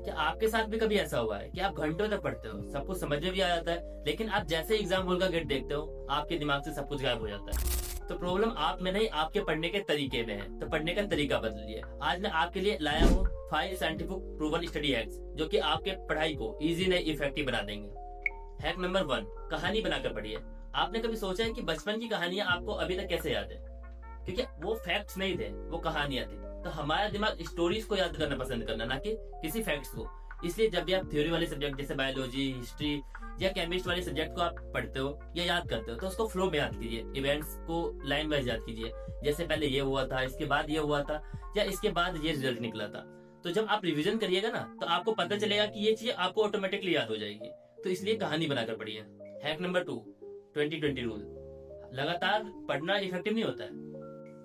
क्या आपके साथ भी कभी ऐसा हुआ है कि आप घंटों तक पढ़ते हो, सब कुछ समझ में भी आ जाता है, लेकिन आप जैसे एग्जाम हॉल का गेट देखते हो आपके दिमाग से सब कुछ गायब हो जाता है? तो प्रॉब्लम आप में नहीं, आपके पढ़ने के तरीके में है। तो पढ़ने का तरीका बदलिए। आज मैं आपके लिए लाया हूँ 5 साइंटिफिक प्रूवन स्टडी हैक्स जो कि आपके पढ़ाई को इजी नहीं इफेक्टिव बना देंगे। हैक नंबर 1, कहानी बनाकर पढ़िए। आपने कभी सोचा है कि बचपन की कहानियां आपको अभी तक कैसे याद है? क्योंकि वो फैक्ट्स नहीं थे, वो कहानियां थी। तो हमारा दिमाग स्टोरीज को याद करना पसंद करना, ना कि किसी फैक्ट्स को। इसलिए जब भी आप थ्योरी वाले सब्जेक्ट जैसे बायोलॉजी, हिस्ट्री या केमिस्ट्री वाले सब्जेक्ट को आप पढ़ते हो या याद करते हो तो उसको फ्लो में याद कीजिए, इवेंट्स को लाइन वाइज याद कीजिए। जैसे पहले ये हुआ था, इसके बाद ये हुआ था, या इसके बाद ये रिजल्ट निकला था। तो जब आप रिवीजन करिएगा ना तो आपको पता चलेगा कि ये चीज आपको ऑटोमेटिकली याद हो जाएगी। तो इसलिए कहानी बनाकर पढ़िए। Hack number 2, 20-20 rule. लगातार पढ़ना इफेक्टिव नहीं होता है।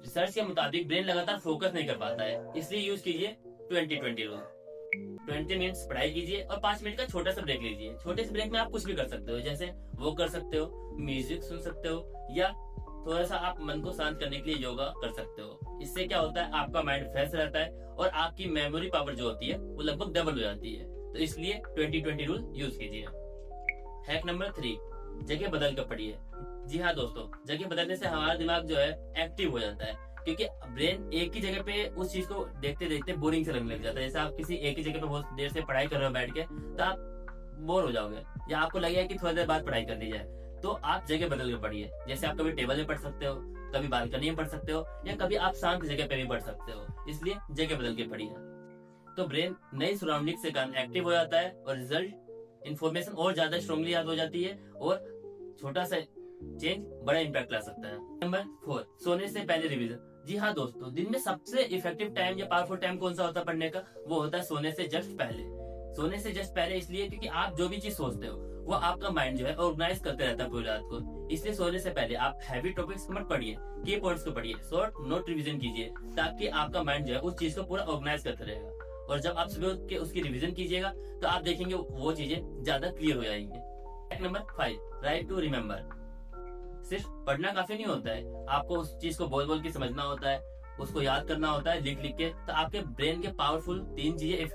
रिसर्च के मुताबिक ब्रेन लगातार फोकस नहीं कर पाता है, इसलिए यूज कीजिए 20-20 रूल। 20 मिनट्स पढ़ाई कीजिए और 5 मिनट का छोटा सा ब्रेक लीजिए। छोटे से ब्रेक में आप कुछ भी कर सकते हो, जैसे वो कर सकते हो, म्यूजिक सुन सकते हो, या थोड़ा सा आप मन को शांत करने के लिए योगा कर सकते हो। इससे क्या होता है, आपका माइंड फ्रेश रहता है और आपकी मेमोरी पावर जो होती है वो लगभग डबल हो जाती है। तो इसलिए 20-20 रूल यूज कीजिए। हैक नंबर 3, जगह बदल कर पढ़िए। जी हाँ दोस्तों, जगह बदलने से हमारा दिमाग जो है एक्टिव हो जाता है, क्योंकि ब्रेन एक ही जगह पे उस चीज को देखते देखते बोरिंग से लगने लग जाता है। जैसे आप किसी एक ही जगह पे बहुत देर से पढ़ाई कर रहे हो बैठ के, तो आप बोर हो जाओगे या आपको लगेगा कि थोड़ी देर बाद पढ़ाई कर ली जाए। तो आप जगह बदल कर पढ़िए। जैसे आप कभी टेबल में पढ़ सकते हो, कभी बालकनी में पढ़ सकते हो, या कभी आप शांत जगह पे भी पढ़ सकते हो। इसलिए जगह बदल के पढ़िए। तो ब्रेन नई सराउंडिंग से कारण एक्टिव हो जाता है और रिजल्ट इंफॉर्मेशन और ज्यादा स्ट्रांगली याद हो जाती है, और छोटा सा चेंज बड़ा इम्पैक्ट ला सकता है। नंबर 4, सोने से पहले रिवीजन। जी हाँ दोस्तों, दिन में सबसे इफेक्टिव टाइम या पावरफुल टाइम कौन सा होता है पढ़ने का? वो होता है सोने से जस्ट पहले। सोने से जस्ट पहले इसलिए क्योंकि आप जो भी चीज सोचते हो वो आपका माइंड जो है ऑर्गेनाइज करते रहता है पूरी रात को। इसलिए सोने से पहले आप हैवी टॉपिक्स को मत पढ़िए, की पॉइंट्स को पढ़िए, शॉर्ट नोट रिवीजन कीजिए, ताकि आपका माइंड जो है उस चीज को पूरा ऑर्गेनाइज करते रहेगा। और जब आप सुबह उठ के उसकी रिवीजन कीजिएगा तो आप देखेंगे वो चीजें ज्यादा क्लियर हो जाएंगी। Number 5, right to remember. सिर्फ पढ़ना काफी नहीं होता है, आपको उस चीज को बोल बोल के समझना होता है, उसको याद करना होता है लिख लिख के। तो आपके ब्रेन के पावरफुल 3 चीजें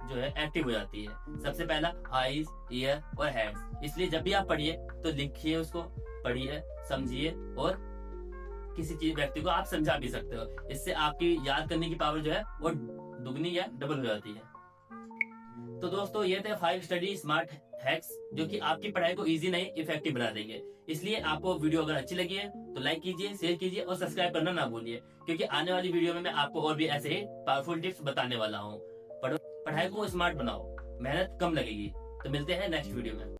जो है एक्टिव हो जाती है। सबसे पहला आईज, ईयर और हैंड्स। इसलिए जब भी आप पढ़िए तो लिखिए, उसको पढ़िए, समझिए, और किसी चीज व्यक्ति को आप समझा भी सकते हो। इससे आपकी याद करने की पावर जो है वो दुगनी या डबल हो जाती है। तो दोस्तों ये थे 5 स्टडी स्मार्ट हैक्स जो कि आपकी पढ़ाई को इजी नहीं इफेक्टिव बना देंगे। इसलिए आपको वीडियो अगर अच्छी लगी है तो लाइक कीजिए, शेयर कीजिए और सब्सक्राइब करना ना भूलिए, क्योंकि आने वाली वीडियो में मैं आपको और भी ऐसे ही पावरफुल टिप्स बताने वाला हूँ। पढ़ाई को स्मार्ट बनाओ, मेहनत कम लगेगी। तो मिलते हैं नेक्स्ट वीडियो में।